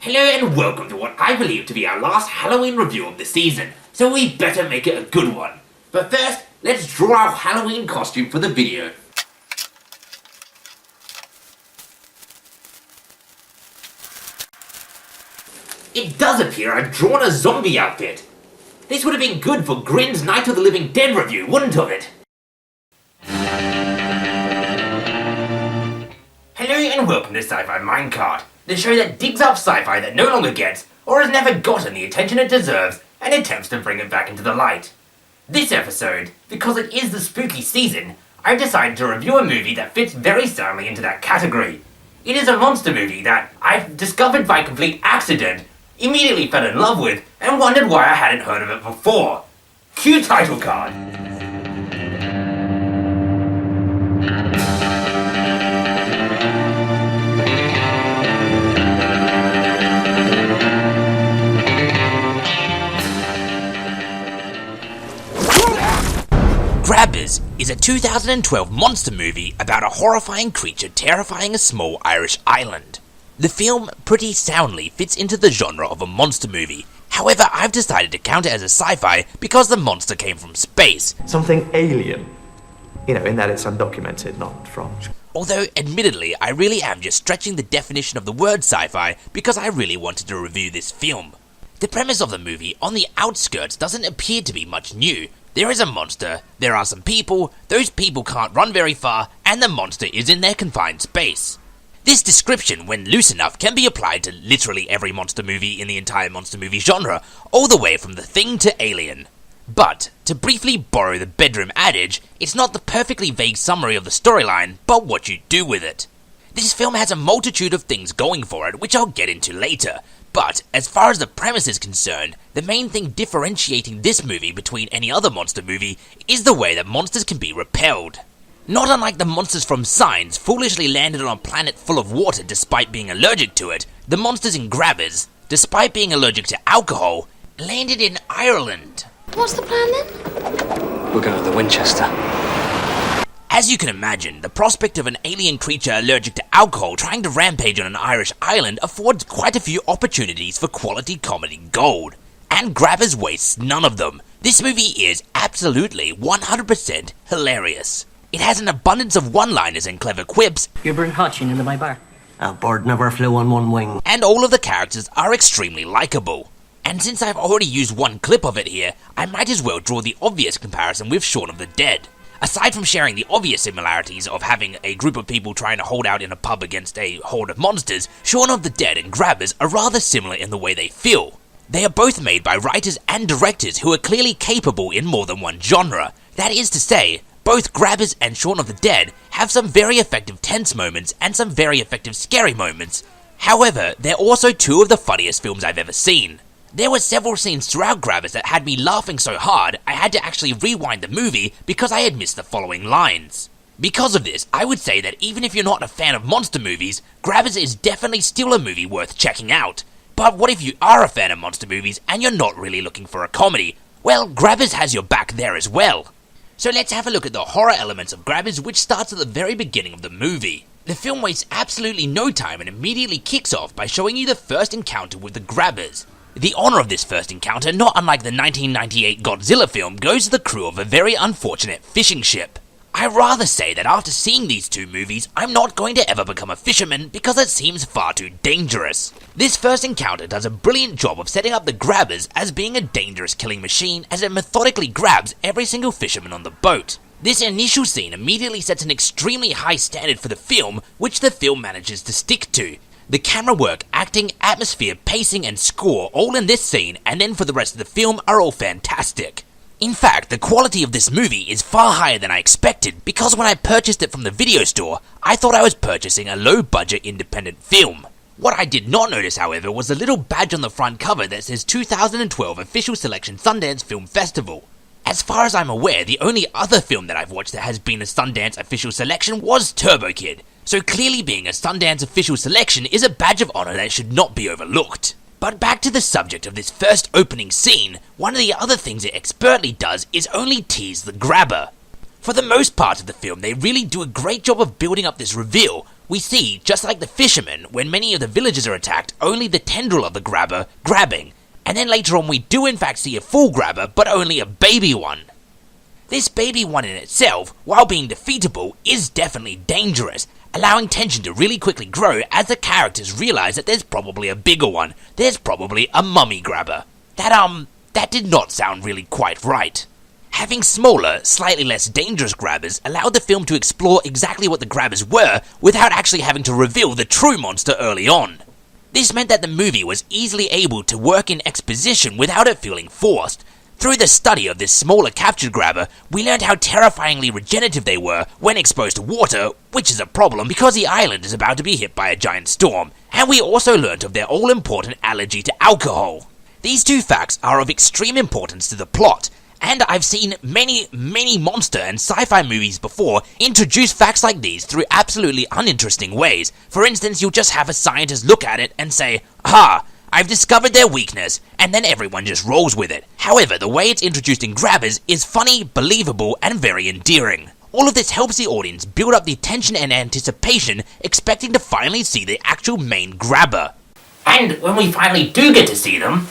Hello and welcome to what I believe to be our last Halloween review of the season, so we better make it a good one. But first, let's draw our Halloween costume for the video. It does appear I've drawn a zombie outfit. This would have been good for Grin's Night of the Living Dead review, wouldn't it? Hello and welcome to SciFi MineCart, the show that digs up sci-fi that no longer gets, or has never gotten the attention it deserves, and attempts to bring it back into the light. This episode, because it is the spooky season, I've decided to review a movie that fits very soundly into that category. It is a monster movie that I've discovered by complete accident, immediately fell in love with, and wondered why I hadn't heard of it before. Cue title card. Grabbers is a 2012 monster movie about a horrifying creature terrifying a small Irish island. The film pretty soundly fits into the genre of a monster movie. However, I've decided to count it as a sci-fi because the monster came from space. Something alien. In that it's undocumented, not from... Although, admittedly, I really am just stretching the definition of the word sci-fi because I really wanted to review this film. The premise of the movie, on the outskirts, doesn't appear to be much new. There is a monster, there are some people, those people can't run very far, and the monster is in their confined space. This description, when loose enough, can be applied to literally every monster movie in the entire monster movie genre, all the way from The Thing to Alien. But, to briefly borrow the bedroom adage, it's not the perfectly vague summary of the storyline, but what you do with it. This film has a multitude of things going for it, which I'll get into later. But, as far as the premise is concerned, the main thing differentiating this movie between any other monster movie is the way that monsters can be repelled. Not unlike the monsters from Signs foolishly landed on a planet full of water despite being allergic to it, the monsters in Grabbers, despite being allergic to alcohol, landed in Ireland. What's the plan then? We're going to the Winchester. As you can imagine, the prospect of an alien creature allergic to alcohol trying to rampage on an Irish island affords quite a few opportunities for quality comedy gold. And Grabbers wastes none of them. This movie is absolutely 100% hilarious. It has an abundance of one-liners and clever quips. You bring Hutchin into my bar. A bird never flew on one wing. And all of the characters are extremely likable. And since I've already used one clip of it here, I might as well draw the obvious comparison with Shaun of the Dead. Aside from sharing the obvious similarities of having a group of people trying to hold out in a pub against a horde of monsters, Shaun of the Dead and Grabbers are rather similar in the way they feel. They are both made by writers and directors who are clearly capable in more than one genre. That is to say, both Grabbers and Shaun of the Dead have some very effective tense moments and some very effective scary moments. However, they're also two of the funniest films I've ever seen. There were several scenes throughout Grabbers that had me laughing so hard I had to actually rewind the movie because I had missed the following lines. Because of this, I would say that even if you're not a fan of monster movies, Grabbers is definitely still a movie worth checking out. But what if you are a fan of monster movies and you're not really looking for a comedy? Well, Grabbers has your back there as well. So let's have a look at the horror elements of Grabbers, which starts at the very beginning of the movie. The film wastes absolutely no time and immediately kicks off by showing you the first encounter with the Grabbers. The honor of this first encounter, not unlike the 1998 Godzilla film, goes to the crew of a very unfortunate fishing ship. I rather say that after seeing these two movies, I'm not going to ever become a fisherman because it seems far too dangerous. This first encounter does a brilliant job of setting up the Grabbers as being a dangerous killing machine as it methodically grabs every single fisherman on the boat. This initial scene immediately sets an extremely high standard for the film, which the film manages to stick to. The camera work, acting, atmosphere, pacing, and score all in this scene and then for the rest of the film are all fantastic. In fact, the quality of this movie is far higher than I expected because when I purchased it from the video store, I thought I was purchasing a low-budget independent film. What I did not notice, however, was the little badge on the front cover that says 2012 Official Selection Sundance Film Festival. As far as I'm aware, the only other film that I've watched that has been a Sundance official selection was Turbo Kid. So clearly being a Sundance official selection is a badge of honor that should not be overlooked. But back to the subject of this first opening scene, one of the other things it expertly does is only tease the grabber. For the most part of the film, they really do a great job of building up this reveal, We see, just like the fishermen, when many of the villagers are attacked, only the tendril of the grabber grabbing, and then later on we do in fact see a full grabber, but only a baby one. This baby one in itself, while being defeatable, is definitely dangerous, allowing tension to really quickly grow as the characters realize that there's probably a bigger one. There's probably a mummy grabber. That did not sound really quite right. Having smaller, slightly less dangerous grabbers allowed the film to explore exactly what the grabbers were without actually having to reveal the true monster early on. This meant that the movie was easily able to work in exposition without it feeling forced. Through the study of this smaller captured grabber, we learned how terrifyingly regenerative they were when exposed to water, which is a problem because the island is about to be hit by a giant storm, and we also learned of their all-important allergy to alcohol. These two facts are of extreme importance to the plot, and I've seen many monster and sci-fi movies before introduce facts like these through absolutely uninteresting ways. For instance, you'll just have a scientist look at it and say, "Ah, I've discovered their weakness," and then everyone just rolls with it. However, the way it's introduced in Grabbers is funny, believable, and very endearing. All of this helps the audience build up the tension and anticipation, expecting to finally see the actual main grabber. And when we finally do get to see them...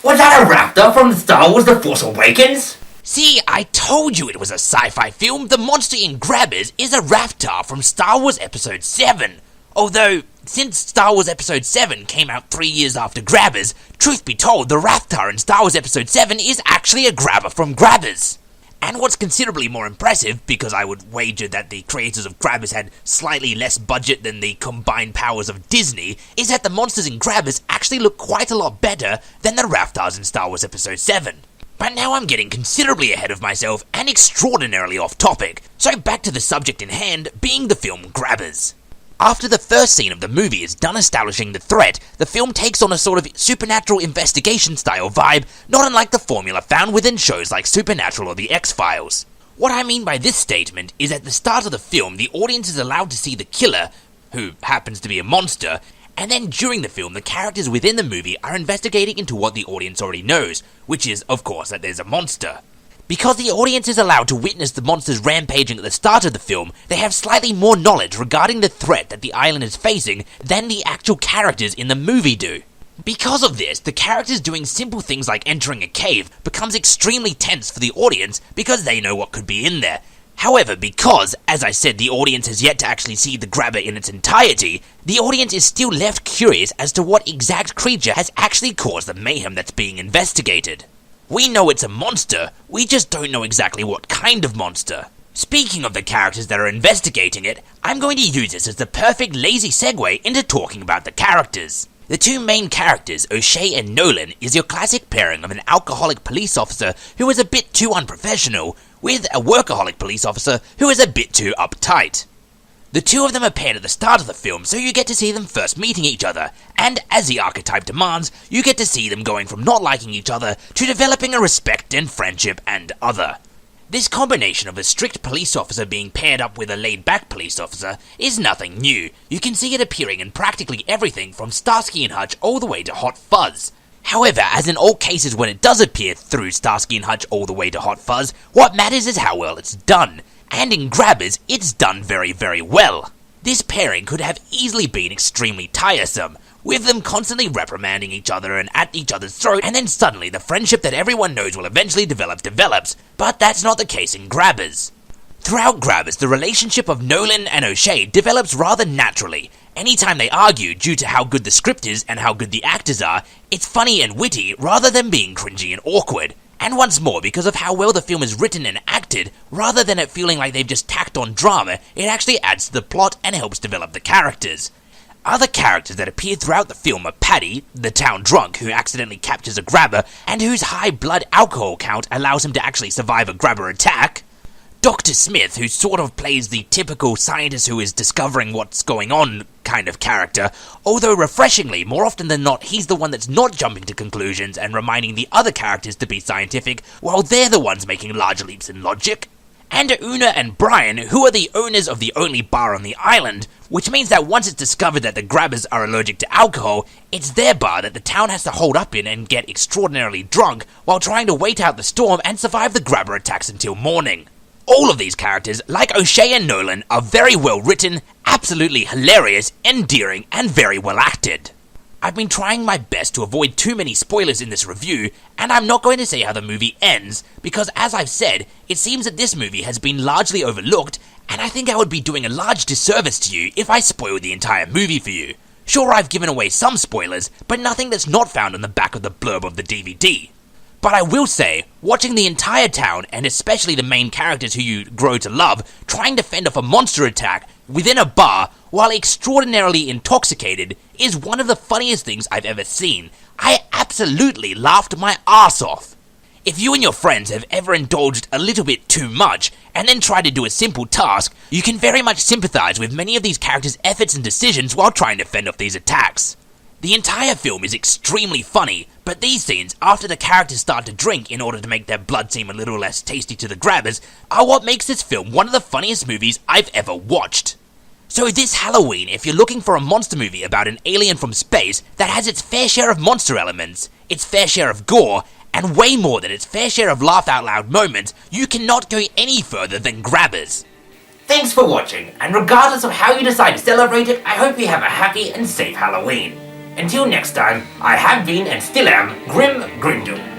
Was that a raptor from Star Wars The Force Awakens? See, I told you it was a sci-fi film. The monster in Grabbers is a raptor from Star Wars Episode 7. Although, since Star Wars Episode 7 came out 3 years after Grabbers, truth be told, the raptor in Star Wars Episode 7 is actually a grabber from Grabbers. And what's considerably more impressive, because I would wager that the creators of Grabbers had slightly less budget than the combined powers of Disney, is that the monsters in Grabbers actually look quite a lot better than the raptors in Star Wars Episode 7. But now I'm getting considerably ahead of myself and extraordinarily off topic, so back to the subject in hand, being the film Grabbers. After the first scene of the movie is done establishing the threat, the film takes on a sort of supernatural investigation style vibe, not unlike the formula found within shows like Supernatural or The X-Files. What I mean by this statement is at the start of the film, the audience is allowed to see the killer, who happens to be a monster, and then during the film, the characters within the movie are investigating into what the audience already knows, which is, of course, that there's a monster. Because the audience is allowed to witness the monsters rampaging at the start of the film, they have slightly more knowledge regarding the threat that the island is facing than the actual characters in the movie do. Because of this, the characters doing simple things like entering a cave becomes extremely tense for the audience because they know what could be in there. However, because, as I said, the audience has yet to actually see the grabber in its entirety, the audience is still left curious as to what exact creature has actually caused the mayhem that's being investigated. We know it's a monster, we just don't know exactly what kind of monster. Speaking of the characters that are investigating it, I'm going to use this as the perfect lazy segue into talking about the characters. The two main characters, O'Shea and Nolan, is your classic pairing of an alcoholic police officer who is a bit too unprofessional, with a workaholic police officer who is a bit too uptight. The two of them are paired at the start of the film, so you get to see them first meeting each other, and as the archetype demands, you get to see them going from not liking each other to developing a respect and friendship and other. This combination of a strict police officer being paired up with a laid-back police officer is nothing new. You can see it appearing in practically everything from Starsky and Hutch all the way to Hot Fuzz. However, as in all cases when it does appear through Starsky and Hutch all the way to Hot Fuzz, what matters is how well it's done. And in Grabbers, it's done very, very well. This pairing could have easily been extremely tiresome, with them constantly reprimanding each other and at each other's throat, and then suddenly the friendship that everyone knows will eventually develops, but that's not the case in Grabbers. Throughout Grabbers, the relationship of Nolan and O'Shea develops rather naturally. Anytime they argue due to how good the script is and how good the actors are, it's funny and witty rather than being cringy and awkward. And once more, because of how well the film is written and acted, rather than it feeling like they've just tacked on drama, it actually adds to the plot and helps develop the characters. Other characters that appear throughout the film are Paddy, the town drunk who accidentally captures a grabber and whose high blood alcohol count allows him to actually survive a grabber attack, Dr. Smith, who sort of plays the typical scientist who is discovering what's going on kind of character, although refreshingly, more often than not, he's the one that's not jumping to conclusions and reminding the other characters to be scientific, while they're the ones making large leaps in logic. And Una and Brian, who are the owners of the only bar on the island, which means that once it's discovered that the grabbers are allergic to alcohol, it's their bar that the town has to hold up in and get extraordinarily drunk while trying to wait out the storm and survive the grabber attacks until morning. All of these characters, like O'Shea and Nolan, are very well written, absolutely hilarious, endearing, and very well acted. I've been trying my best to avoid too many spoilers in this review, and I'm not going to say how the movie ends, because as I've said, it seems that this movie has been largely overlooked, and I think I would be doing a large disservice to you if I spoiled the entire movie for you. Sure, I've given away some spoilers, but nothing that's not found on the back of the blurb of the DVD. But I will say, watching the entire town, and especially the main characters who you grow to love, trying to fend off a monster attack within a bar while extraordinarily intoxicated is one of the funniest things I've ever seen. I absolutely laughed my ass off. If you and your friends have ever indulged a little bit too much, and then tried to do a simple task, you can very much sympathize with many of these characters' efforts and decisions while trying to fend off these attacks. The entire film is extremely funny, but these scenes, after the characters start to drink in order to make their blood seem a little less tasty to the grabbers, are what makes this film one of the funniest movies I've ever watched. So this Halloween, if you're looking for a monster movie about an alien from space that has its fair share of monster elements, its fair share of gore, and way more than its fair share of laugh-out-loud moments, you cannot go any further than Grabbers. Thanks for watching, and regardless of how you decide to celebrate it, I hope you have a happy and safe Halloween. Until next time, I have been and still am Grindle.